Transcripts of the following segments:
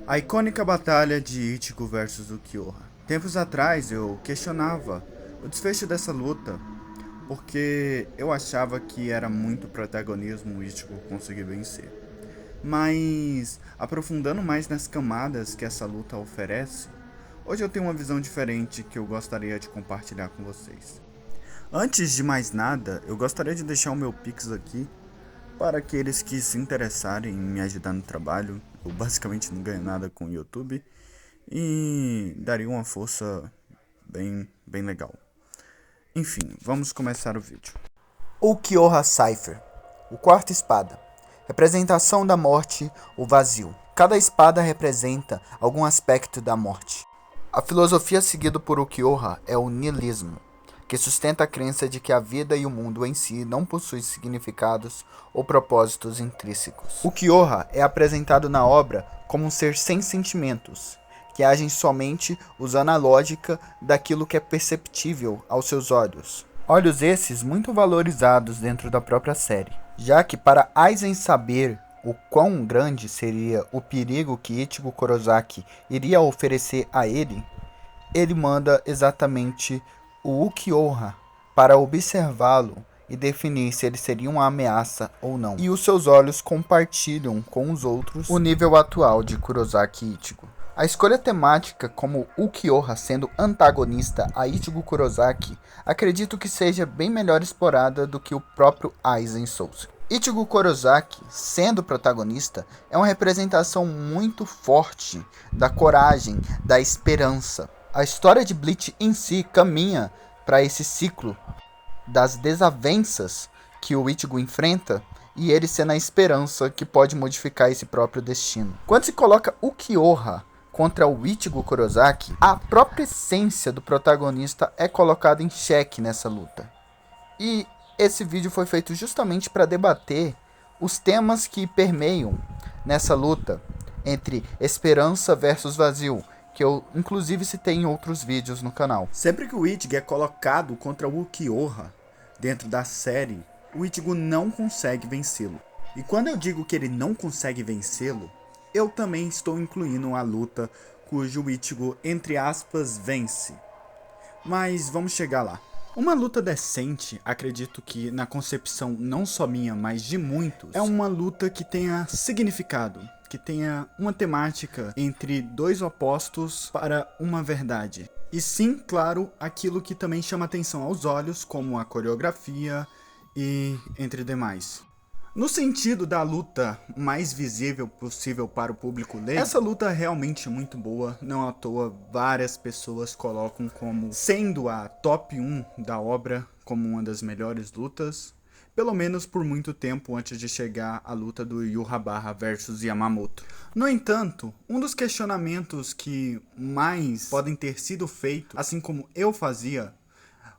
A icônica batalha de Ichigo versus Ukiyoha. Tempos atrás eu questionava o desfecho dessa luta, porque eu achava que era muito protagonismo o Ichigo conseguir vencer. Mas, aprofundando mais nas camadas que essa luta oferece, hoje eu tenho uma visão diferente que eu gostaria de compartilhar com vocês. Antes de mais nada, eu gostaria de deixar o meu Pix aqui para aqueles que se interessarem em me ajudar no trabalho. Eu basicamente não ganho nada com o YouTube e daria uma força bem legal. Enfim, vamos começar o vídeo. Ukiyoha Cypher, o quarto espada. Representação da morte, o vazio. Cada espada representa algum aspecto da morte. A filosofia seguida por Ukiyoha é o niilismo, que sustenta a crença de que a vida e o mundo em si não possuem significados ou propósitos intrínsecos. Ukiyoha é apresentado na obra como um ser sem sentimentos, que agem somente usando a lógica daquilo que é perceptível aos seus olhos. Olhos esses muito valorizados dentro da própria série, já que para Aizen saber o quão grande seria o perigo que Ichigo Kurosaki iria oferecer a ele manda exatamente o Ukiyoha para observá-lo e definir se ele seria uma ameaça ou não. E os seus olhos compartilham com os outros o nível atual de Kurosaki Ichigo. A escolha temática como Ukiyoha sendo antagonista a Ichigo Kurosaki, acredito que seja bem melhor explorada do que o próprio Aizen Souza. Ichigo Kurosaki, sendo protagonista, é uma representação muito forte da coragem, da esperança. A história de Bleach em si caminha para esse ciclo das desavenças que o Ichigo enfrenta e ele sendo a esperança que pode modificar esse próprio destino. Quando se coloca Ukiyoha contra o Ichigo Kurosaki, a própria essência do protagonista é colocada em xeque nessa luta. E esse vídeo foi feito justamente para debater os temas que permeiam nessa luta entre esperança versus vazio, que eu inclusive citei em outros vídeos no canal. Sempre que o Ichigo é colocado contra o Ukiyoha dentro da série, o Ichigo não consegue vencê-lo. E quando eu digo que ele não consegue vencê-lo, eu também estou incluindo a luta cujo Ichigo, entre aspas, vence. Mas vamos chegar lá. Uma luta decente, acredito que na concepção não só minha, mas de muitos, é uma luta que tenha significado, que tenha uma temática entre dois opostos para uma verdade. E sim, claro, aquilo que também chama atenção aos olhos, como a coreografia e entre demais. No sentido da luta mais visível possível para o público leigo, essa luta é realmente muito boa, não à toa várias pessoas colocam como sendo a top 1 da obra, como uma das melhores lutas, pelo menos por muito tempo antes de chegar a luta do Yūrabara versus Yamamoto. No entanto, um dos questionamentos que mais podem ter sido feitos, assim como eu fazia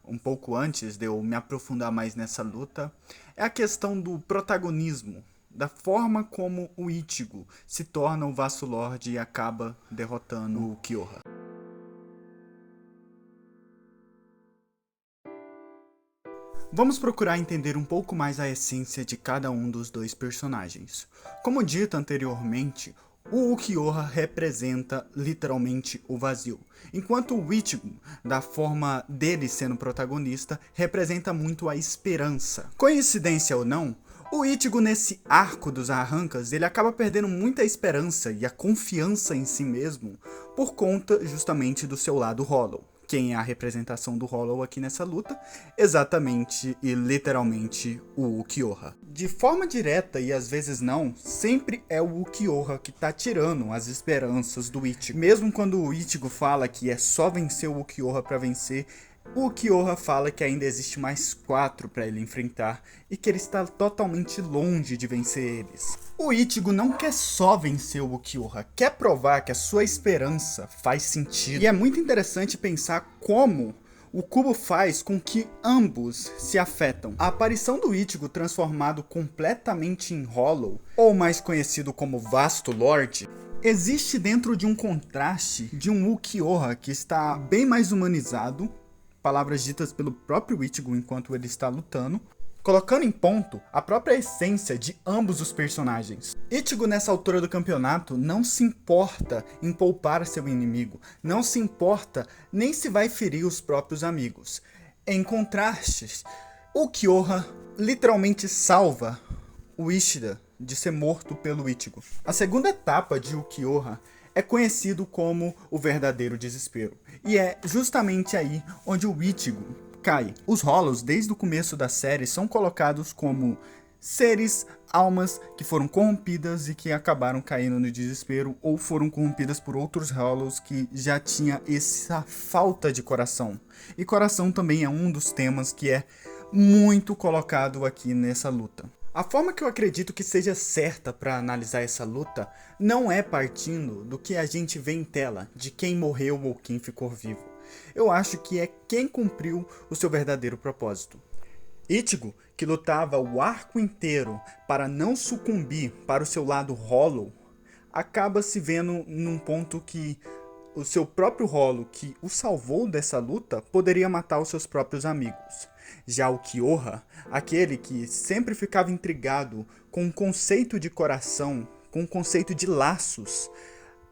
um pouco antes de eu me aprofundar mais nessa luta, é a questão do protagonismo, da forma como o Ichigo se torna o Vasto Lorde e acaba derrotando o Ukiyoha. Vamos procurar entender um pouco mais a essência de cada um dos dois personagens. Como dito anteriormente, o Ukiyoha representa literalmente o vazio, enquanto o Ichigo, da forma dele sendo protagonista, representa muito a esperança. Coincidência ou não, o Ichigo nesse arco dos arrancas, ele acaba perdendo muita esperança e a confiança em si mesmo por conta justamente do seu lado Hollow. Quem é a representação do Hollow aqui nessa luta? Exatamente e literalmente o Ukiyoha. De forma direta e às vezes não, sempre é o Ukiyoha que tá tirando as esperanças do Ichigo. Mesmo quando o Ichigo fala que é só vencer o Ukiyoha pra vencer, o Ukiyoha fala que ainda existe mais 4 para ele enfrentar e que ele está totalmente longe de vencer eles. O Ichigo não quer só vencer o Ukiyoha, quer provar que a sua esperança faz sentido. E é muito interessante pensar como o cubo faz com que ambos se afetam. A aparição do Ichigo transformado completamente em Hollow, ou mais conhecido como Vasto Lorde, existe dentro de um contraste de um Ukiyoha que está bem mais humanizado, palavras ditas pelo próprio Ichigo enquanto ele está lutando, colocando em ponto a própria essência de ambos os personagens. Ichigo, nessa altura do campeonato, não se importa em poupar seu inimigo, não se importa nem se vai ferir os próprios amigos. Em contraste, o Kyoha literalmente salva o Ishida de ser morto pelo Ichigo. A segunda etapa de Ukiyoha é conhecido como o verdadeiro desespero, e é justamente aí onde o Ichigo cai. Os Hollows, desde o começo da série, são colocados como seres, almas que foram corrompidas e que acabaram caindo no desespero, ou foram corrompidas por outros Hollows que já tinha essa falta de coração. E coração também é um dos temas que é muito colocado aqui nessa luta. A forma que eu acredito que seja certa para analisar essa luta não é partindo do que a gente vê em tela, de quem morreu ou quem ficou vivo. Eu acho que é quem cumpriu o seu verdadeiro propósito. Ichigo, que lutava o arco inteiro para não sucumbir para o seu lado Hollow, acaba se vendo num ponto que o seu próprio Hollow, que o salvou dessa luta, poderia matar os seus próprios amigos. Já o Kyoha, aquele que sempre ficava intrigado com o conceito de coração, com o conceito de laços,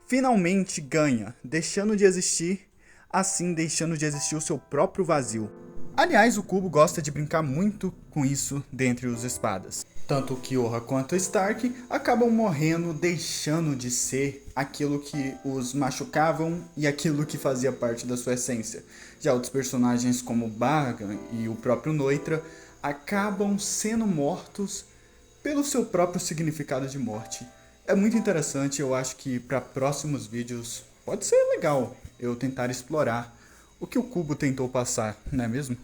finalmente ganha, deixando de existir, assim deixando de existir o seu próprio vazio. Aliás, o Kubo gosta de brincar muito com isso dentre os espadas. Tanto o Kyoha quanto o Stark acabam morrendo, deixando de ser aquilo que os machucavam e aquilo que fazia parte da sua essência. Já outros personagens como Bargan e o próprio Noitra acabam sendo mortos pelo seu próprio significado de morte. É muito interessante, eu acho que para próximos vídeos pode ser legal eu tentar explorar o que o Kubo tentou passar, não é mesmo?